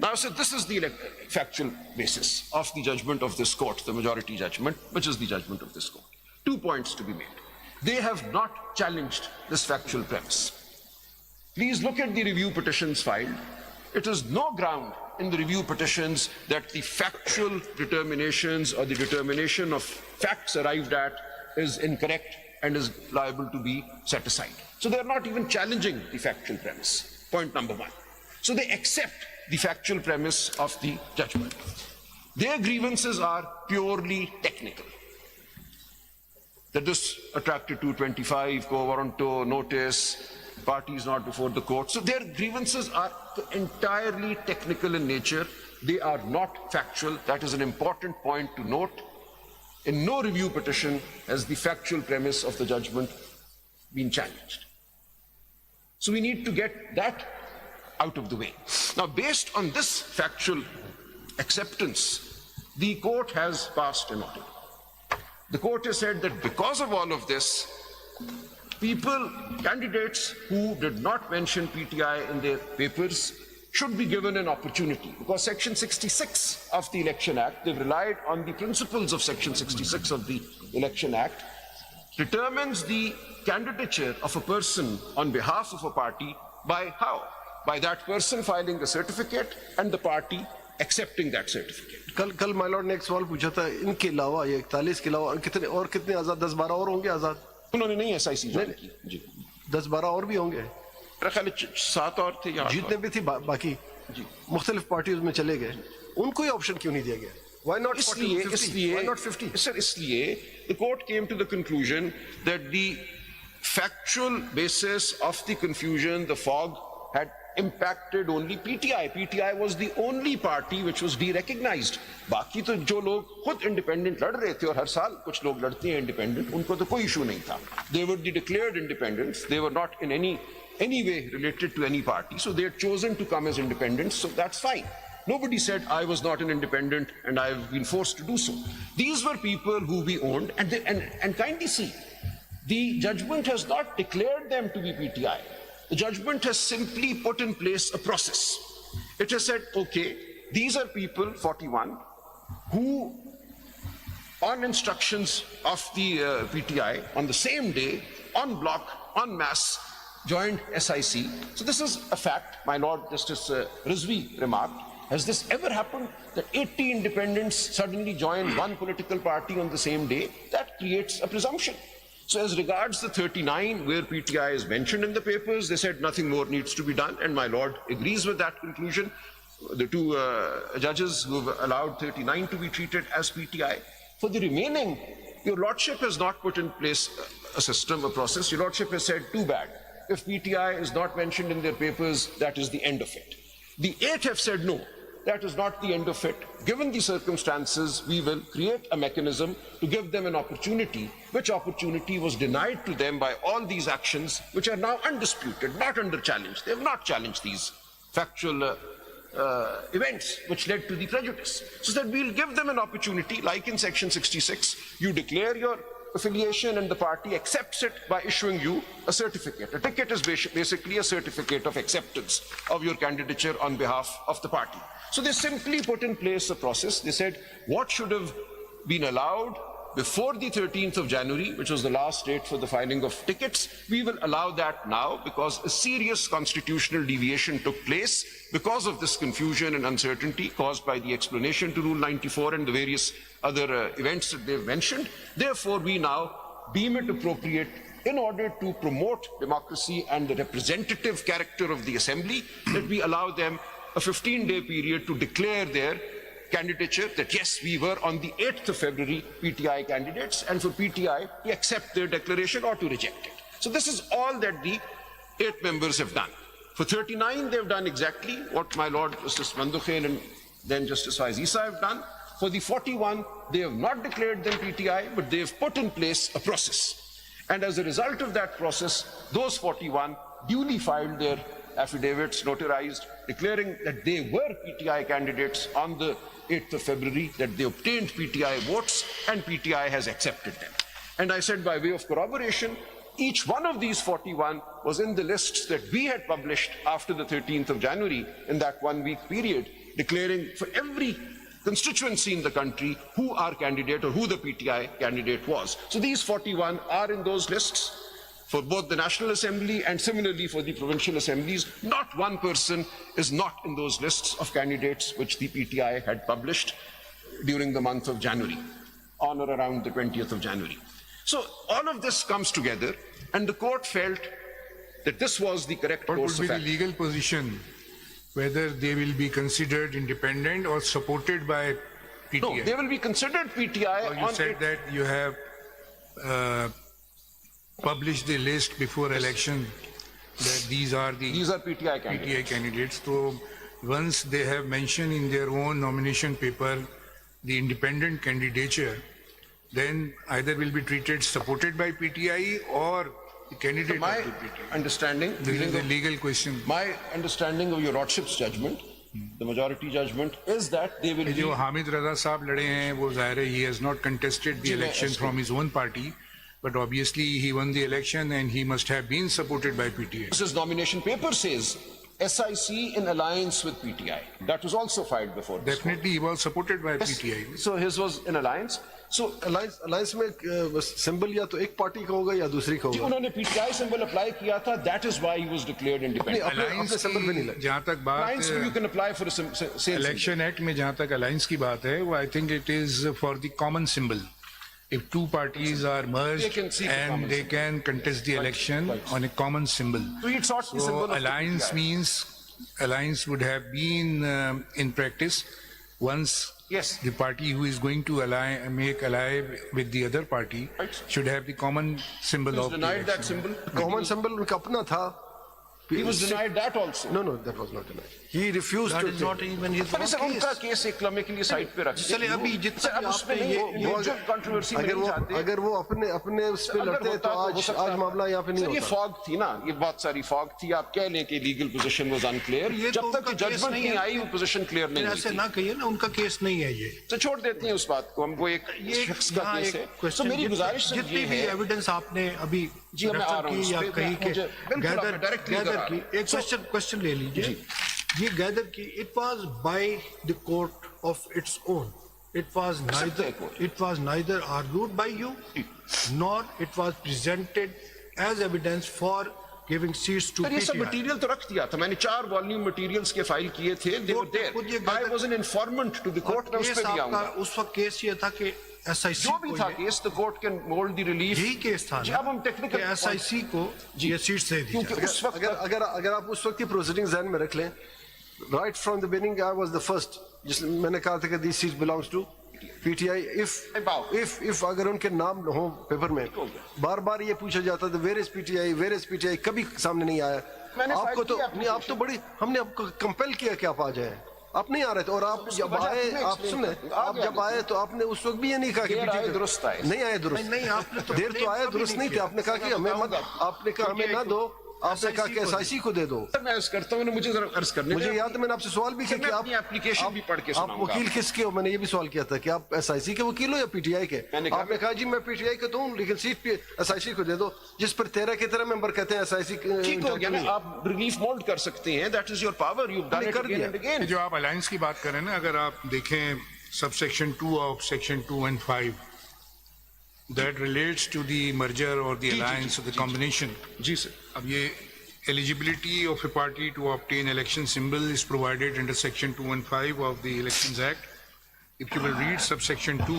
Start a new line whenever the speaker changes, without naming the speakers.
Now, so this is the factual basis of the judgment of this court, the majority judgment, which is the judgment of this court. 2 points to be made. They have not challenged this factual premise. Please look at the review petitions filed. It is no ground in the review petitions that the factual determinations or the determination of facts arrived at is incorrect and is liable to be set aside. So they are not even challenging the factual premise, point number one. So they accept the factual premise of the judgment. Their grievances are purely technical. That this attracted 225, quo warranto, notice, parties not before the court. So their grievances are entirely technical in nature. They are not factual. That is an important point to note. In no review petition has the factual premise of the judgment been challenged. So we need to get that out of the way. Now, based on this factual acceptance, the court has passed an order. The court has said that because of all of this, candidates who did not mention PTI in their papers should be given an opportunity, because Section 66 of the Election Act, they've relied on the principles of Section 66 of the Election Act, determines the candidature of a person on behalf of a party by how? By that person filing a certificate and the party accepting that certificate.
کل مائی lord نے ایک سوال پوچھا تھا, ان کے علاوہ یہ 41 کے علاوہ کتنے آزاد, 10-12 اور ہوں گے آزاد؟
انہوں نے نہیں ایسا اسی جوائن کی. جی
10-12 اور بھی ہوں گے,
میرا خیال ہے 7 اور تھے,
جتنے بھی تھے باقی
جی
مختلف پارٹیز میں چلے گئے, ان کو یہ آپشن کیوں نہیں دیا گیا؟ Why not 50?
اس لیے the court came to the conclusion that the factual basis of the confusion, the fog, had impacted only PTI. PTI was the only party which was de-recognized. باقی تو جو لوگ خود انڈیپینڈنٹ لڑ رہے تھے, اور ہر سال کچھ لوگ لڑتے ہیں انڈیپینڈنٹ, ان کو تو کوئی ایشو نہیں تھا. They were the declared independents. They were not in any way related to any party. So they had chosen to come as independents. So that's fine. Nobody said I was not an independent and I've been forced to do so. These were people who we owned, and kindly see, the judgment has not declared them to be PTI. The judgment has simply put in place a process. It has said, okay, these are people, 41, who on instructions of the PTI on the same day, en bloc, en masse, joined SIC. So this is a fact. My Lord Justice Rizvi remarked, has this ever happened that 80 independents suddenly join one political party on the same day? That creates a presumption. So as regards the 39 where PTI is mentioned in the papers, they said nothing more needs to be done, and my Lord agrees with that conclusion. The two judges who have allowed 39 to be treated as PTI. For the remaining, your Lordship has not put in place a system, a process. Your Lordship has said, too bad. If PTI is not mentioned in their papers, that is the end of it. The 8 have said no. That is not the end of it. Given the circumstances, we will create a mechanism to give them an opportunity, which opportunity was denied to them by all these actions, which are now undisputed, not under challenge. They have not challenged these factual events which led to the prejudice. So that we'll give them an opportunity, like in Section 66, you declare your affiliation and the party accepts it by issuing you a certificate. A ticket is basically a certificate of acceptance of your candidature on behalf of the party. So they simply put in place a process. They said what should have been allowed before the 13th of January, which was the last date for the filing of tickets, we will allow that now, because a serious constitutional deviation took place because of this confusion and uncertainty caused by the explanation to Rule 94 and the various other events that they've mentioned. Therefore, we now deem it appropriate, in order to promote democracy and the representative character of the Assembly, that we allow them a 15-day period to declare their candidature, that yes, we were on the 8th of February PTI candidates, and for PTI to accept their declaration or to reject it. So this is all that the 8 members have done. For 39, they've done exactly what my Lord Justice Mandukhail and then Justice Faiz Isa have done. For the 41, they have not declared them PTI, but they have put in place a process. And as a result of that process, those 41 duly filed their affidavits, notarized, declaring that they were PTI candidates on the 8th of February, that they obtained PTI votes, and PTI has accepted them. And I said, by way of corroboration, Each one of these 41 was in the lists that we had published after the 13th of January in that 1 week period, declaring for every constituency in the country who our candidate or who the PTI candidate was. So these 41 are in those lists for both the National Assembly and similarly for the provincial assemblies. Not one person is not in those lists of candidates which the PTI had published during the month of January, on or around the 20th of January. So all of this comes together, and the court felt that this was the correct
What
course
would be
of
the
action.
legal position, whether they will be considered independent or supported by PTI?
No, they will be considered PTI
Or you
on
said that you have published the list before election, that these are the
these are PTI candidates.
PTI candidates. So once they have mentioned in their own nomination paper the independent candidature, then either will be treated supported by PTI or the candidate
My
of the PTI.
understanding,
This is a legal question.
my understanding of your lordship's judgment, the majority judgment, is that they will be.
जो हामिद रजा साहब लड़े हैं वो जाहिर है he has not contested the
जी, मैं
election
इसको-
from his own party, but obviously he won the election and he must have been supported by PTI.
His nomination paper says SIC in alliance with PTI. That was also filed before this court.
Definitely he was supported by PTI.
So his was in alliance. So
alliance में symbol या तो एक party का होगा या दूसरी का
जी,
होगा.
उन्होंने PTI symbol apply किया था. That is why he was declared independent.
अपने
Alliance
symbol पे नहीं
की
लगे.
जहाँ तक
Alliance you
बात
can apply for a same symbol.
Election act में जहाँ तक अलायंस की बात है वो I think it is for the common symbol. If two parties are
They
merged
can seek a
and
common
they
symbol.
can contest the election on a common symbol.
So he sought the symbol
So
of the
alliance
PTI.
means, alliance would have been in practice once
Yes.
the party who is going to make ally with the other party
Right.
should have the common symbol
He was
of the
denied that
election.
symbol.
Common symbol उनका अपना था.
He was denied that also.
No, that was not denied. He refused
That
to
is
take.
not even his
पर
own
इसे उनका
case.
Case एक लम्हे के लिए साइड पे रखते
चलिए, अभी जितना
अब
भी
उसमें
आपने
नहीं,
ये-
वो जो कंट्रोवर्सी में नहीं जाते.
अगर वो अपने उस पे
अगर
लड़ते
होता
तो
हो सकता
आज
था.
मामला यहाँ पे नहीं
सर, ये
होता.
फॉग थी ना, ये बहुत सारी फॉग थी. आप कह लें कि लीगल पोजीशन वाज अनक्लियर.
ये
जब
तो
तक
उनका
कि
केस
जजमेंट
नहीं
नहीं
है.
आई वो पोजीशन क्लियर नहीं हुई
ऐसे
थी.
ना कहिए ना, उनका केस नहीं है ये.
तो छोड़ देते हैं उस बात को. हम वो एक
ये
शख्स का
यहाँ
केस
एक
है. तो
क्वेश्चन,
मेरी गुजारिश सर
जितनी
ये
भी
है.
एविडेंस आपने अभी
जी, मैं आ
रेफर
रहा हूँ
की
उस
या
पे.
कहीं के
मुझे बिल्कुल आपने directly
गैदर
करा.
की एक क्वेश्चन ले लीजिए. ये गैदर की it was by the court of its own. It was neither argued by you nor it was presented as evidence for giving seats to
sir ये सब
PTI.
मटेरियल तो रख दिया था मैंने. 4 वॉल्यूम मटेरियल्स के फाइल किए थे. They were
कोर्ट ने खुद ये
there. I
gather-
was an informant to the court. मैं उस
केस
पे भी
आपका
आऊंगा.
उस वक्त केस ये था कि SIC
जो भी
को
था
ये-
case, the court can hold the relief.
यही केस था
जी,
ना
अब हम टेक्निकल
कि SIC को ये सीट्स दे दी
क्योंकि
जाए.
उस वक्त
अगर आप उस वक्त की प्रोसीडिंग ध्यान में रख लें, right from the beginning I was the first जिसमें मैंने कहा था कि these seats belongs to PTI. if अगर उनके नाम हो पेपर में, बार ये पूछा जाता था where is PTI कभी सामने नहीं आया.
मैंने
आपको
फाइल
तो
किया
नहीं, आप तो बड़ी हमने आपको कंपेल किया कि आप आ जाए. आप नहीं आ रहे थे और आप जब
वजह
आए,
मैं
आप
explain
सुने,
करता हूं. आ
आप
गया
जब आए तो आपने उस वक्त भी ये नहीं कहा कि
देर आए,
PTI
दुरुस्त आए.
नहीं आए दुरुस्त.
नहीं, आपने तो
देर तो आए
कभी
दुरुस्त
नहीं
नहीं थे.
किया.
आपने कहा कि हमें मत, आपने कहा हमें ना दो, आपने कहा कि SIC को दे दो.
मैं अर्ज करता हूँ. मुझे जरा अर्ज करने
मुझे
दें.
याद है मैंने आपसे सवाल भी किया
मैं
कि
अपनी application भी पढ़ के
आप
सुनाऊंगा.
वकील किसके हो. मैंने ये भी सवाल किया था कि आप SIC के वकील हो या PTI के.
मैंने कहा-
आपने कहा जी मैं PTI का दूं लेकिन सीट पे SIC को दे दो, जिस पर 13 की तरह मेंबर कहते हैं SIC
ठीक हो गया ना. आप रिलीफ मोल्ड कर सकते हैं. That is your power. You done it
कर
अगेन
दिया.
And again.
जो आप अलायंस की बात कर रहे हैं ना, अगर आप देखें subsection 2 of section 2 and 5 that relates to the merger or the alliance or the combination.
जी सर.
अब ये eligibility of a party to obtain election symbol is provided under section 2 and 5 of the Elections Act. If you will read subsection 2,